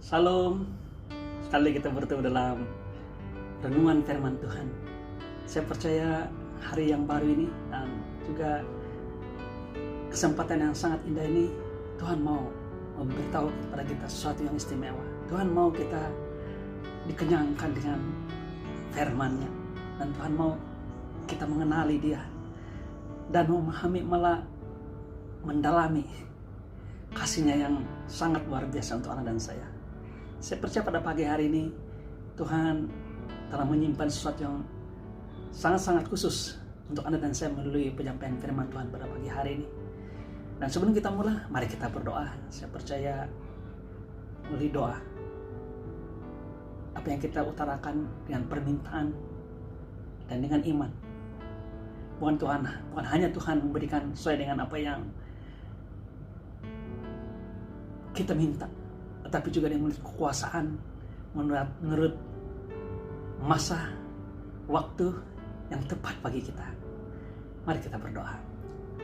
Salam, sekali kita bertemu dalam renungan firman Tuhan. Saya percaya hari yang baru ini dan juga kesempatan yang sangat indah ini, Tuhan mau memberitahu kepada kita sesuatu yang istimewa. Tuhan mau kita dikenyangkan dengan firman-Nya, dan Tuhan mau kita mengenali Dia dan memahami, malah mendalami kasih-Nya yang sangat luar biasa untuk anak dan saya. Saya percaya pada pagi hari ini Tuhan telah menyimpan sesuatu yang sangat-sangat khusus untuk Anda dan saya melalui penyampaian firman Tuhan pada pagi hari ini. Dan sebelum kita mulai, mari kita berdoa. Saya percaya melalui doa, apa yang kita utarakan dengan permintaan dan dengan iman, bukan hanya Tuhan memberikan sesuai dengan apa yang kita minta, tetapi juga dengan kekuasaan menurut masa waktu yang tepat bagi kita. Mari kita berdoa.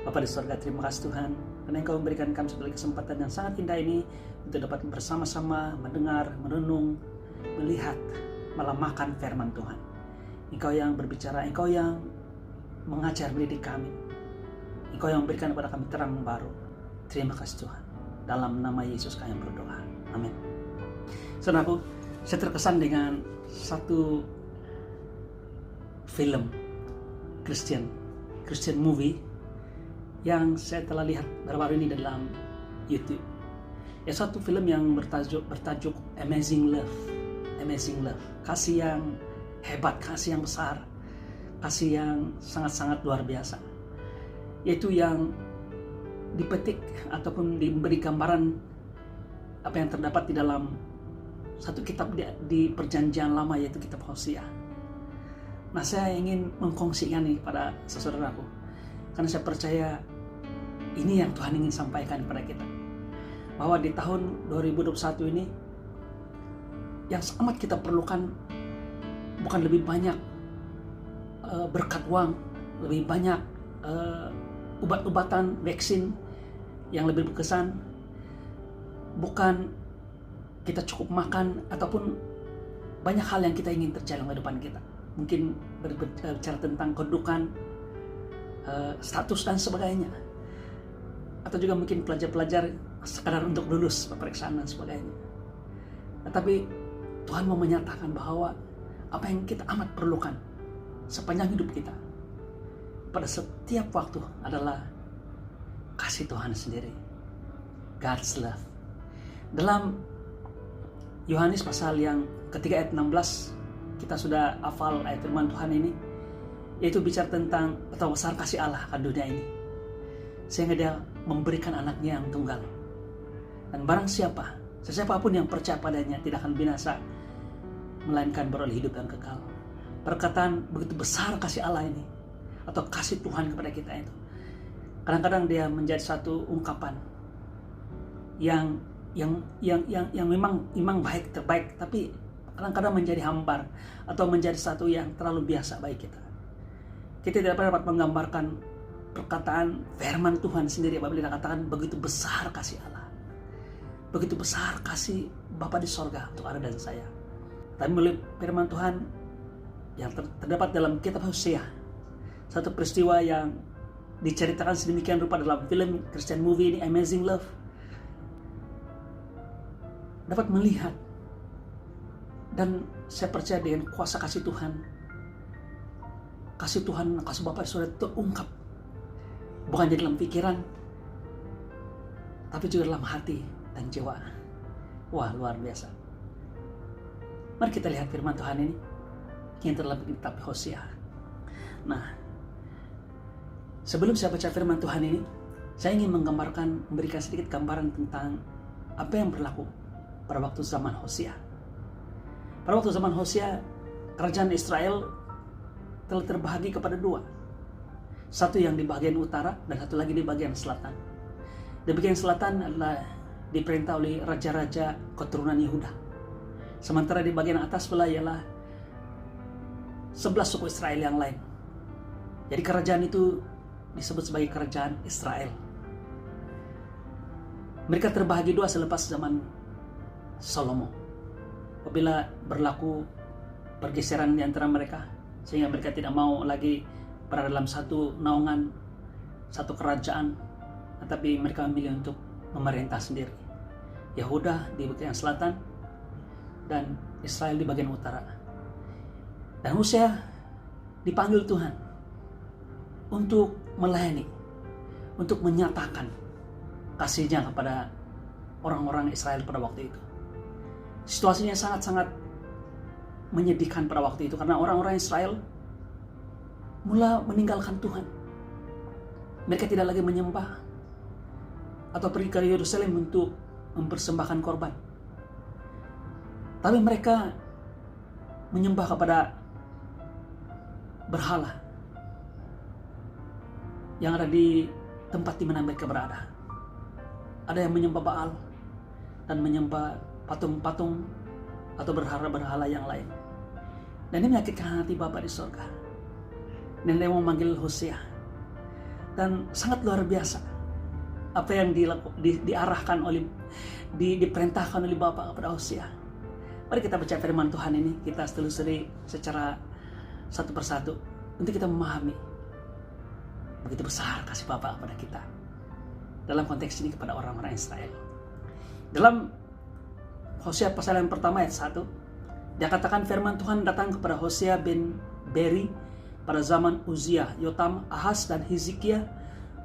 Bapa di surga, terima kasih Tuhan karena Engkau memberikan kami sebagai kesempatan yang sangat indah ini untuk dapat bersama-sama mendengar, merenung, melihat, malah makan firman Tuhan. Engkau yang berbicara, Engkau yang mengajar, mendidik kami, Engkau yang memberikan kepada kami terang baru. Terima kasih Tuhan. Dalam nama Yesus kami berdoa. Amin. Saudaraku, saya terkesan dengan satu film Christian movie yang saya telah lihat baru-baru ini dalam YouTube. Ya, satu film yang bertajuk Amazing Love. Kasih yang hebat, kasih yang besar, kasih yang sangat-sangat luar biasa. Yaitu yang dipetik ataupun diberi gambaran apa yang terdapat di dalam satu kitab di perjanjian lama, yaitu kitab Hosea. Nah, saya ingin mengkongsikan ini pada saudaraku karena saya percaya ini yang Tuhan ingin sampaikan kepada kita, bahwa di tahun 2021 ini yang amat kita perlukan bukan lebih banyak berkat uang, lebih banyak obat-obatan, vaksin yang lebih berkesan, bukan kita cukup makan ataupun banyak hal yang kita ingin terjadi dalam kehidupan kita. Mungkin berbicara tentang kedudukan, status dan sebagainya, atau juga mungkin pelajar-pelajar sekadar untuk lulus pemeriksaan dan sebagainya. Tetapi Tuhan mau menyatakan bahwa apa yang kita amat perlukan sepanjang hidup kita pada setiap waktu adalah kasih Tuhan sendiri, God's love. Dalam Yohanes pasal yang ketiga ayat 16, kita sudah hafal ayat firman Tuhan ini, yaitu bicara tentang betapa besar kasih Allah akan dunia ini, sehingga Dia memberikan anaknya yang tunggal. Dan barang siapapun yang percaya padanya tidak akan binasa, melainkan beroleh hidup yang kekal. Perkataan begitu besar kasih Allah ini, atau kasih Tuhan kepada kita itu, kadang-kadang dia menjadi satu ungkapan yang memang baik, terbaik, tapi kadang-kadang menjadi hambar atau menjadi satu yang terlalu biasa bagi kita. Kita tidak dapat menggambarkan perkataan firman Tuhan sendiri apabila kita katakan begitu besar kasih Allah, begitu besar kasih Bapa di sorga untuk Anda dan saya. Tapi melalui firman Tuhan yang terdapat dalam kitab Hosea, satu peristiwa yang diceritakan sedemikian rupa dalam film Christian movie ini, Amazing Love, dapat melihat, dan saya percaya dengan kuasa kasih Tuhan, kasih Bapa di surga terungkap bukan di dalam pikiran, tapi juga dalam hati dan jiwa. Wah, luar biasa. Mari kita lihat firman Tuhan ini yang terdapat di kitab Hosea. Nah, sebelum saya baca firman Tuhan ini, saya ingin memberikan sedikit gambaran tentang apa yang berlaku pada waktu zaman Hosea. Pada waktu zaman Hosea, kerajaan Israel telah terbahagi kepada dua. Satu yang di bagian utara dan satu lagi di bagian selatan. Di bagian selatan adalah diperintah oleh raja-raja keturunan Yehuda. Sementara di bagian atas pula ialah 11 suku Israel yang lain. Jadi kerajaan itu disebut sebagai kerajaan Israel. Mereka terbahagi dua selepas zaman Salomo. Apabila berlaku pergeseran di antara mereka, sehingga mereka tidak mau lagi berada dalam satu naungan, satu kerajaan, tetapi mereka memilih untuk memerintah sendiri. Yehuda di bagian selatan dan Israel di bagian utara. Dan Hosea dipanggil Tuhan untuk melayani, untuk menyatakan kasihnya kepada orang-orang Israel pada waktu itu. Situasinya sangat-sangat menyedihkan pada waktu itu, karena orang-orang Israel mula meninggalkan Tuhan. Mereka tidak lagi menyembah atau pergi ke Yerusalem untuk mempersembahkan korban, tapi mereka menyembah kepada berhala yang ada di tempat di mana mereka berada. Ada yang menyembah Baal dan menyembah patung-patung atau berhala-berhala yang lain. Dan ini menyakitkan hati Bapa di surga. Dan dia memanggil Hosea. Dan sangat luar biasa apa yang diarahkan oleh, diperintahkan oleh Bapa kepada Hosea. Mari kita baca firman Tuhan ini, kita telusuri secara satu persatu untuk kita memahami begitu besar kasih Bapa kepada kita. Dalam konteks ini kepada orang-orang Israel. Dalam Hosea pasal yang pertama ayat 1, dia katakan firman Tuhan datang kepada Hosea bin Beri pada zaman Uzia, Yotam, Ahaz dan Hizkia,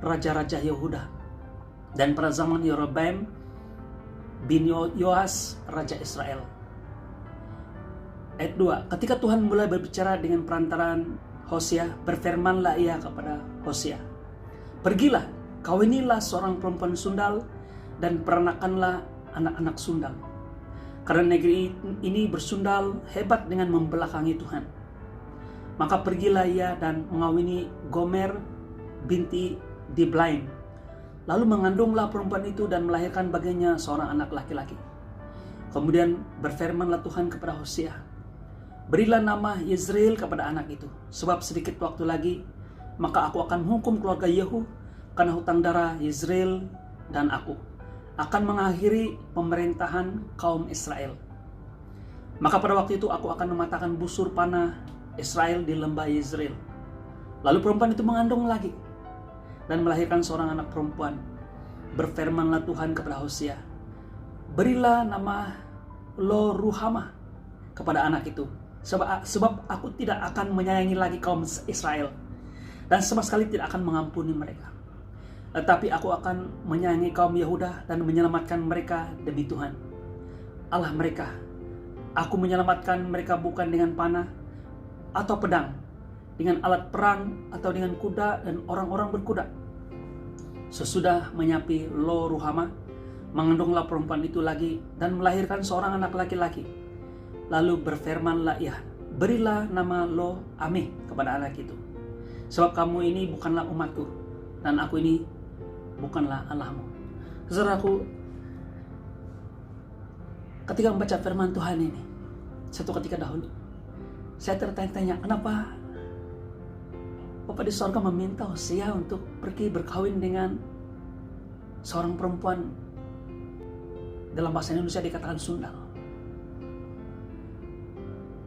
raja-raja Yehuda, dan pada zaman Yerobeam bin Yoas, raja Israel. Ayat 2, ketika Tuhan mulai berbicara dengan perantaraan Hosea, berfirmanlah ia kepada Hosea, pergilah, kawinilah seorang perempuan sundal dan peranakanlah anak-anak sundal. Karena negeri ini bersundal hebat dengan membelakangi Tuhan. Maka pergilah ia dan mengawini Gomer binti Diblaim. Lalu mengandunglah perempuan itu dan melahirkan baginya seorang anak laki-laki. Kemudian berfirmanlah Tuhan kepada Hosea, berilah nama Yezreel kepada anak itu, sebab sedikit waktu lagi maka aku akan menghukum keluarga Yehu karena hutang darah Yezreel, dan aku akan mengakhiri pemerintahan kaum Israel. Maka pada waktu itu aku akan mematahkan busur panah Israel di lembah Yezreel. Lalu perempuan itu mengandung lagi dan melahirkan seorang anak perempuan. Berfirmanlah Tuhan kepada Hosea, berilah nama Lo Ruhamah kepada anak itu, sebab aku tidak akan menyayangi lagi kaum Israel dan sama sekali tidak akan mengampuni mereka. Tetapi aku akan menyayangi kaum Yehuda dan menyelamatkan mereka demi Tuhan Allah mereka. Aku menyelamatkan mereka bukan dengan panah atau pedang, dengan alat perang atau dengan kuda dan orang-orang berkuda. Sesudah menyapi Lo Ruhamah, mengandunglah perempuan itu lagi dan melahirkan seorang anak laki-laki. Lalu berfirmanlah ia, berilah nama Lo Amih kepada anak itu, sebab kamu ini bukanlah umatku dan aku ini bukanlah Allahmu. Saudaraku, ketika membaca firman Tuhan ini, satu ketika dahulu saya tertanya-tanya, kenapa Bapa di sorga meminta Hosea untuk pergi berkawin dengan seorang perempuan, dalam bahasa Indonesia dikatakan sundal.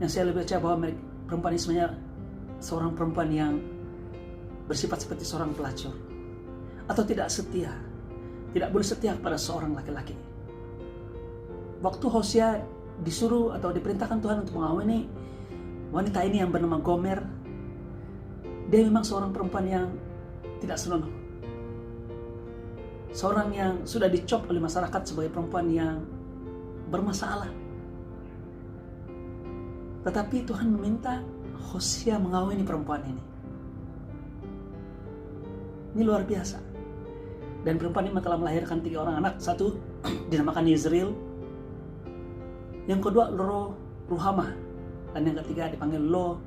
Yang saya lebih baca bahwa perempuan ini sebenarnya seorang perempuan yang bersifat seperti seorang pelacur atau tidak setia, tidak boleh setia kepada seorang laki-laki. Waktu Hosea disuruh atau diperintahkan Tuhan untuk mengawini wanita ini yang bernama Gomer, dia memang seorang perempuan yang tidak senonoh, seorang yang sudah dicop oleh masyarakat sebagai perempuan yang bermasalah. Tetapi Tuhan meminta Hosea mengawini perempuan ini. Ini luar biasa. Dan perempuan ini telah melahirkan 3 orang anak. Satu dinamakan Yezreel, yang kedua Lo Ruhamah, dan yang ketiga dipanggil Lo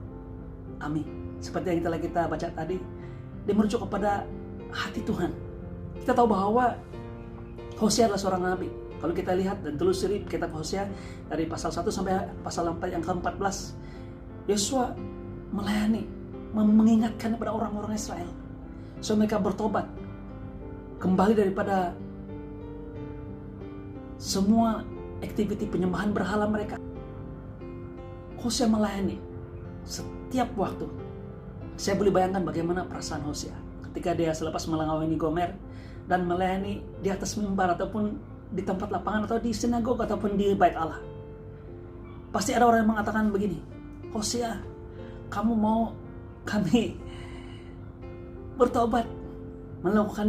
Amih. Seperti yang kita baca tadi, dia merujuk kepada hati Tuhan. Kita tahu bahwa Hosea adalah seorang nabi. Kalau kita lihat dan telusuri kitab Hosea dari pasal 1 sampai pasal 4 yang ke-14, Yosua melayani, mengingatkan kepada orang-orang Israel supaya mereka bertobat, kembali daripada semua aktiviti penyembahan berhala mereka. Hosea melayani setiap waktu. Saya boleh bayangkan bagaimana perasaan Hosea ketika dia selepas melanggawi Gomer dan melayani di atas mimbar ataupun di tempat lapangan atau di sinagog ataupun di bait Allah. Pasti ada orang yang mengatakan begini, Hosea, kamu mau kami bertobat, melakukan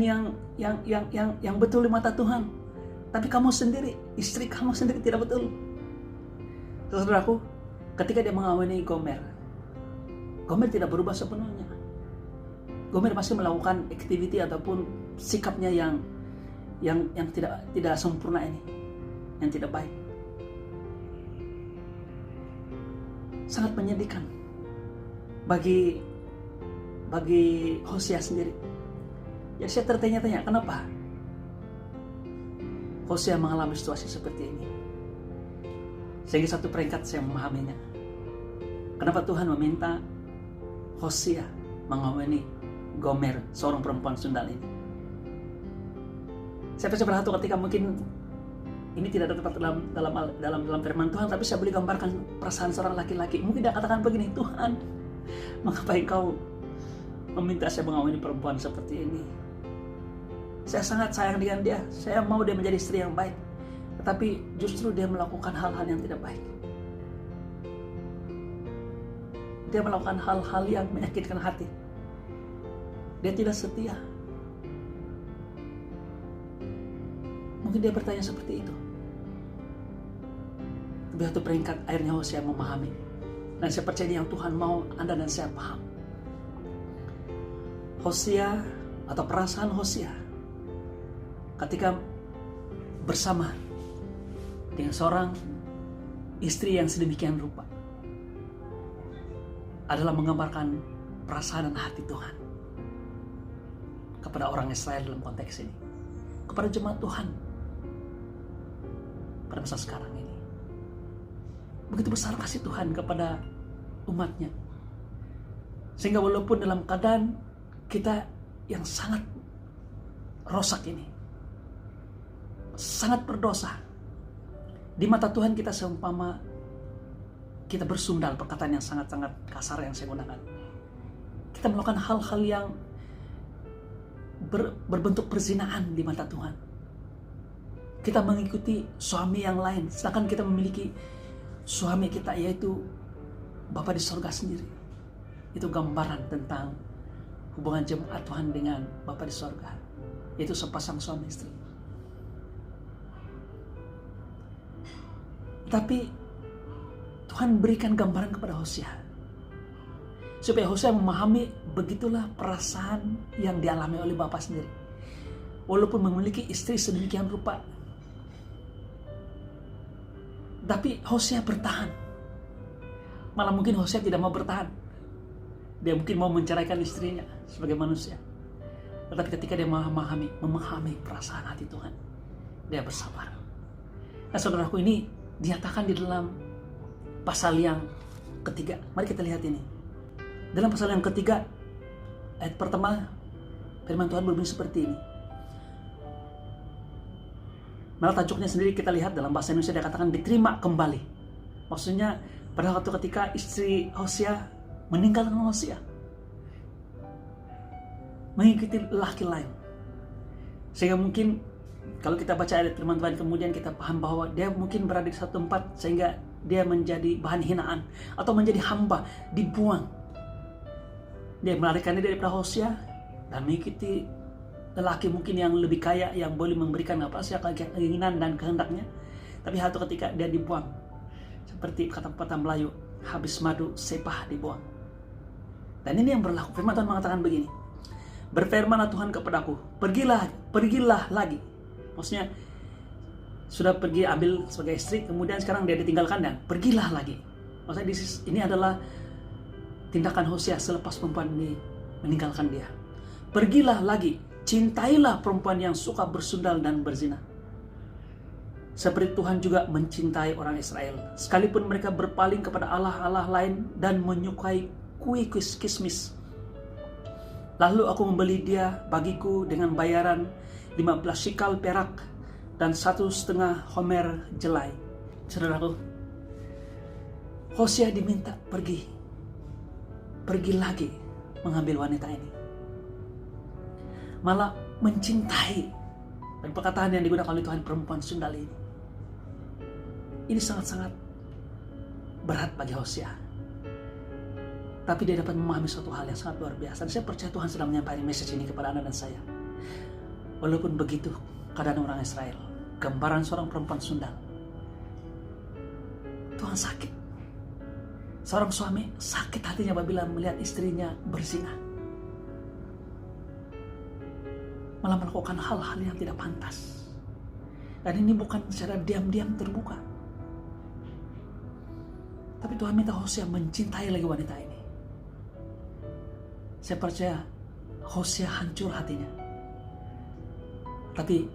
yang betul di mata Tuhan, tapi kamu sendiri, istri kamu sendiri tidak betul. Saudaraku, ketika dia mengawini Gomer tidak berubah sepenuhnya. Gomer masih melakukan aktiviti ataupun sikapnya yang tidak sempurna ini, yang tidak baik. Sangat menyedihkan bagi Hosea sendiri. Ya, saya tertanya-tanya kenapa Hosea mengalami situasi seperti ini. Sehingga satu peringkat saya memahaminya. Kenapa Tuhan meminta Hosea mengawini Gomer, seorang perempuan sundal ini. Saya pasti berhati ketika mungkin ini tidak ada tepat dalam firman Tuhan, tapi saya boleh gambarkan perasaan seorang laki-laki. Mungkin dia katakan begini, Tuhan, mengapa Engkau meminta saya mengawini perempuan seperti ini? Saya sangat sayang dengan dia, saya mau dia menjadi istri yang baik, tetapi justru dia melakukan hal-hal yang tidak baik. Dia melakukan hal-hal yang menyakitkan hati. Dia tidak setia. Mungkin dia bertanya seperti itu. Tapi satu peringkat akhirnya Hosea memahami. Dan saya percaya yang Tuhan mau Anda dan saya paham. Hosea atau perasaan Hosea ketika bersama dengan seorang istri yang sedemikian rupa adalah menggambarkan perasaan dan hati Tuhan kepada orang Israel dalam konteks ini, kepada jemaat Tuhan pada masa sekarang ini. Begitu besar kasih Tuhan kepada umatnya, sehingga walaupun dalam keadaan kita yang sangat rosak ini, sangat berdosa, di mata Tuhan kita seumpama kita bersundal, perkataan yang sangat-sangat kasar yang saya gunakan. Kita melakukan hal-hal yang berbentuk perzinaan di mata Tuhan. Kita mengikuti suami yang lain, sedangkan kita memiliki suami kita, yaitu Bapa di sorga sendiri. Itu gambaran tentang hubungan jemaat Tuhan dengan Bapa di sorga, yaitu sepasang suami istri. Tapi Tuhan berikan gambaran kepada Hosea, supaya Hosea memahami begitulah perasaan yang dialami oleh Bapa sendiri. Walaupun memiliki istri sedemikian rupa, tapi Hosea bertahan. Malah mungkin Hosea tidak mau bertahan. Dia mungkin mau menceraikan istrinya sebagai manusia. Tetapi ketika dia memahami perasaan hati Tuhan, dia bersabar. Nah, saudaraku, ini dinyatakan di dalam pasal yang ketiga. Mari kita lihat ini. Dalam pasal yang ketiga, ayat pertama, firman Tuhan berbunyi seperti ini. Malah tajuknya sendiri kita lihat dalam bahasa Indonesia, dia katakan diterima kembali. Maksudnya pada waktu ketika istri Hosea meninggalkan Hosea, mengikuti laki lain. Sehingga mungkin kalau kita baca ayat firman Tuhan, kemudian kita paham bahwa dia mungkin berada di satu tempat sehingga dia menjadi bahan hinaan atau menjadi hamba, dibuang. Dia melarikan diri daripada Hosea dan mengikuti lelaki mungkin yang lebih kaya, yang boleh memberikan apa saja keinginan dan kehendaknya. Tapi satu ketika dia dibuang, seperti kata-kata Melayu, habis madu sepah dibuang. Dan ini yang berlaku. Firman Tuhan mengatakan begini, berfirmanlah Tuhan kepadaku, pergilah lagi. Maksudnya sudah pergi ambil sebagai istri, kemudian sekarang dia ditinggalkan dan pergilah lagi. Maksudnya ini adalah tindakan Hosea selepas perempuan ini meninggalkan dia. Pergilah lagi, cintailah perempuan yang suka bersundal dan berzina. Seperti Tuhan juga mencintai orang Israel, sekalipun mereka berpaling kepada Allah-Allah lain dan menyukai kue kismis. Lalu aku membeli dia bagiku dengan bayaran 15 shikal perak dan 1,5 homer jelai. Saudaraku, Hosea diminta pergi lagi mengambil wanita ini. Malah mencintai, dan perkataan yang digunakan oleh Tuhan, perempuan sundal ini. Ini sangat-sangat berat bagi Hosea. Tapi dia dapat memahami suatu hal yang sangat luar biasa. Dan saya percaya Tuhan sedang menyampaikan message ini kepada Anda dan saya. Walaupun begitu keadaan orang Israel, gambaran seorang perempuan sundal, Tuhan sakit. Seorang suami sakit hatinya apabila melihat istrinya berzina, malah melakukan hal-hal yang tidak pantas. Dan ini bukan secara diam-diam terbuka. Tapi Tuhan minta Hosea mencintai lagi wanita ini. Saya percaya Hosea hancur hatinya. Tapi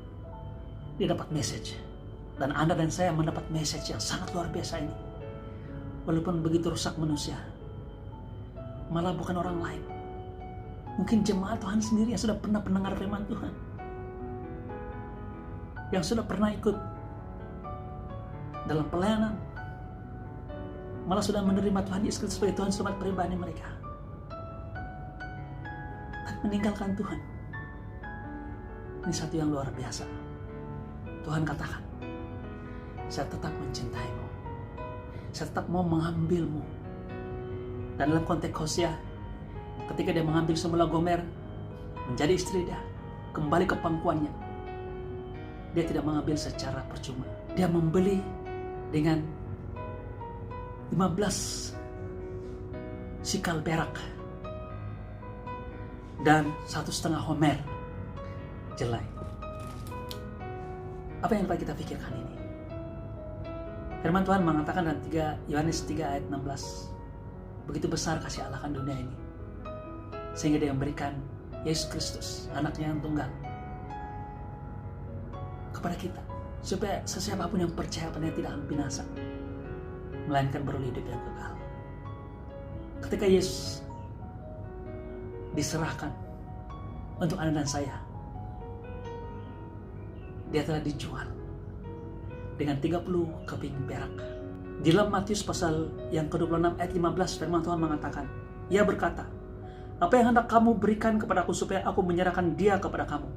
dia dapat message. Dan Anda dan saya mendapat message yang sangat luar biasa ini. Walaupun begitu rusak manusia, malah bukan orang lain, mungkin jemaat Tuhan sendiri yang sudah pernah mendengar firman Tuhan, yang sudah pernah ikut dalam pelayanan, malah sudah menerima Tuhan Yesus Kristus sebagai Tuhan selamat pribadi mereka, dan meninggalkan Tuhan. Ini satu yang luar biasa. Tuhan katakan, saya tetap mencintaimu, saya tetap mau mengambilmu. Dan dalam konteks Hosea, ketika dia mengambil semula Gomer menjadi istri dia, kembali ke pangkuannya, dia tidak mengambil secara percuma. Dia membeli dengan 15 sikal perak dan 1,5 homer jelai. Apa yang dapat kita pikirkan ini? Firman Tuhan mengatakan dalam Yohanes 3 ayat 16, begitu besar kasih Allah akan dunia ini, sehingga dia memberikan Yesus Kristus, anaknya yang tunggal, kepada kita, supaya sesiapapun yang percaya padanya tidak akan binasa, melainkan beroleh hidup yang kekal. Ketika Yesus diserahkan untuk Anda dan saya, dia telah dijual dengan 30 keping perak. Di dalam Matius pasal yang ke-26 ayat 15, firman Tuhan mengatakan, ia berkata, apa yang hendak kamu berikan kepadaku supaya aku menyerahkan dia kepada kamu?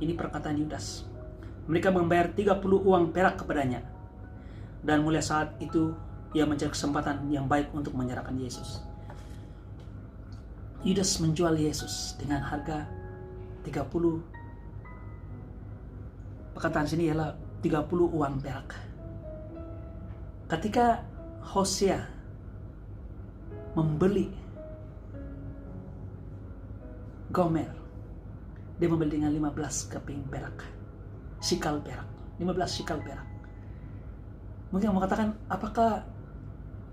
Ini perkataan Yudas. Mereka membayar 30 uang perak kepadanya. Dan mulai saat itu ia mencari kesempatan yang baik untuk menyerahkan Yesus. Yudas menjual Yesus dengan harga 30. Perkataan sini ialah 30 uang perak. Ketika Hosea membeli Gomer, dia membeli dengan 15 keping perak, sikal perak, 15 sikal perak. Mungkin kamu katakan, apakah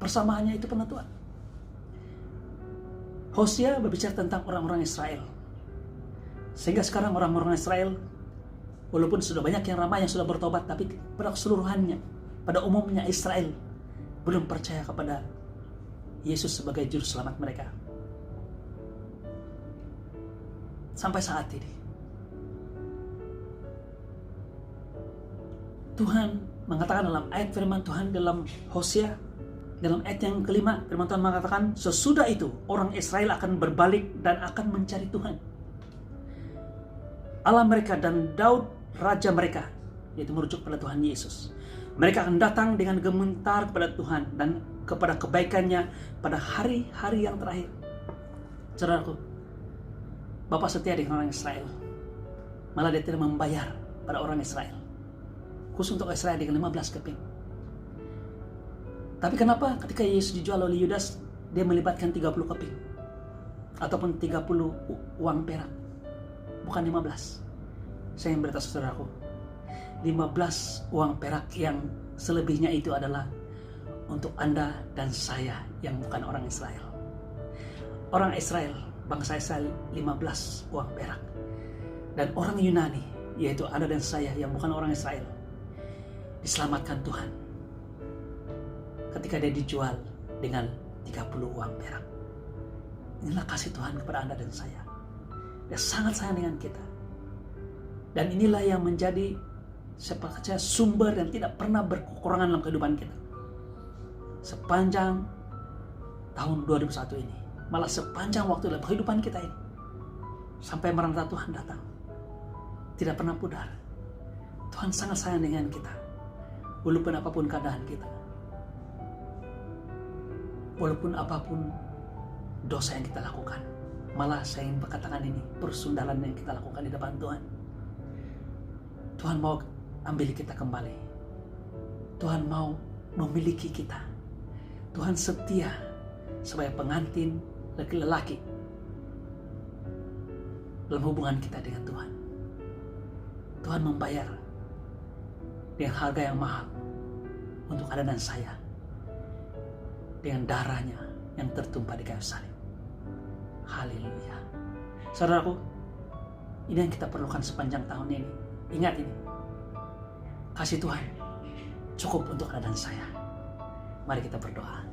persamaannya itu penentuan? Hosea berbicara tentang orang-orang Israel, sehingga sekarang orang-orang Israel, walaupun sudah banyak yang ramai yang sudah bertobat, tapi pada keseluruhannya, pada umumnya Israel belum percaya kepada Yesus sebagai juru selamat mereka. Sampai saat ini Tuhan mengatakan dalam ayat firman Tuhan dalam Hosea, dalam ayat yang kelima, firman Tuhan mengatakan, sesudah itu orang Israel akan berbalik dan akan mencari Tuhan Allah mereka dan Daud raja mereka, yaitu merujuk pada Tuhan Yesus. Mereka akan datang dengan gemetar kepada Tuhan dan kepada kebaikannya pada hari-hari yang terakhir. Saudaraku, Bapak setia dengan orang Israel, malah dia tidak membayar pada orang Israel, khusus untuk Israel dengan 15 keping. Tapi kenapa ketika Yesus dijual oleh Yudas, dia melibatkan 30 keping ataupun 30 uang perak, bukan 15? Saya yang beritahu saudaraku, 15 uang perak yang selebihnya itu adalah untuk Anda dan saya yang bukan orang Israel. Orang Israel, bangsa Israel, 15 uang perak. Dan orang Yunani, yaitu Anda dan saya yang bukan orang Israel, diselamatkan Tuhan ketika dia dijual dengan 30 uang perak. Inilah kasih Tuhan kepada Anda dan saya. Dia sangat sayang dengan kita. Dan inilah yang menjadi saya percaya sumber yang tidak pernah berkekurangan dalam kehidupan kita. Sepanjang tahun 2001 ini, malah sepanjang waktu dalam kehidupan kita ini, sampai Maranatha Tuhan datang, tidak pernah pudar. Tuhan sangat sayang dengan kita, walaupun apapun keadaan kita, walaupun apapun dosa yang kita lakukan. Malah saya ingin berkatakan ini, persundalan yang kita lakukan di depan Tuhan, Tuhan mau ambil kita kembali. Tuhan mau memiliki kita. Tuhan setia sebagai pengantin laki-laki dalam hubungan kita dengan Tuhan. Tuhan membayar dengan harga yang mahal untuk Anda dan saya, dengan darahnya yang tertumpah di kayu salib. Haleluya. Saudaraku, ini yang kita perlukan sepanjang tahun ini. Ingat ini, kasih Tuhan cukup untuk Anda dan saya. Mari kita berdoa.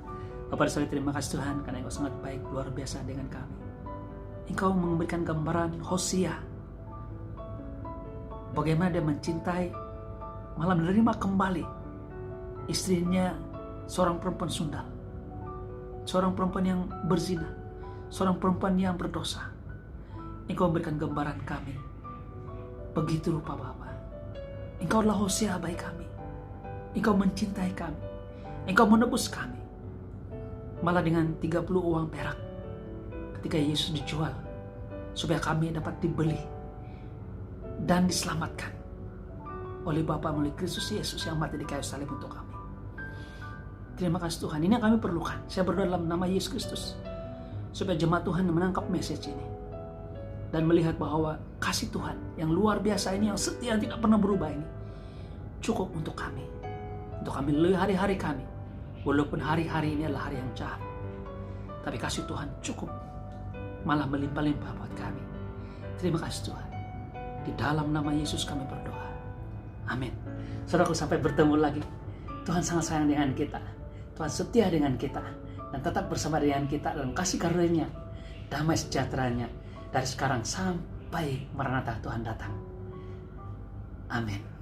Bapa Surgawi, terima kasih Tuhan karena Engkau sangat baik, luar biasa dengan kami. Engkau memberikan gambaran Hosea, bagaimana dia mencintai, malah menerima kembali istrinya, seorang perempuan sundal, seorang perempuan yang berzina, seorang perempuan yang berdosa. Engkau memberikan gambaran kami, begitu rupa Bapa. Engkau adalah Hosea bagi kami. Engkau mencintai kami. Engkau menebus kami. Malah dengan 30 uang perak ketika Yesus dijual, supaya kami dapat dibeli dan diselamatkan oleh Bapa melalui Kristus Yesus yang mati di kayu salib untuk kami. Terima kasih Tuhan, ini yang kami perlukan. Saya berdoa dalam nama Yesus Kristus, supaya jemaat Tuhan menangkap message ini dan melihat bahwa kasih Tuhan yang luar biasa ini, yang setia, yang tidak pernah berubah ini, cukup untuk kami melalui hari-hari kami. Walaupun hari-hari ini adalah hari yang jahat, tapi kasih Tuhan cukup, malah melimpah-limpah buat kami. Terima kasih Tuhan. Di dalam nama Yesus kami berdoa. Amin. Saudaraku, sampai bertemu lagi. Tuhan sangat sayang dengan kita. Tuhan setia dengan kita. Dan tetap bersama dengan kita dalam kasih karunia-Nya, damai sejahteranya, dari sekarang sampai Maranatha Tuhan datang. Amin.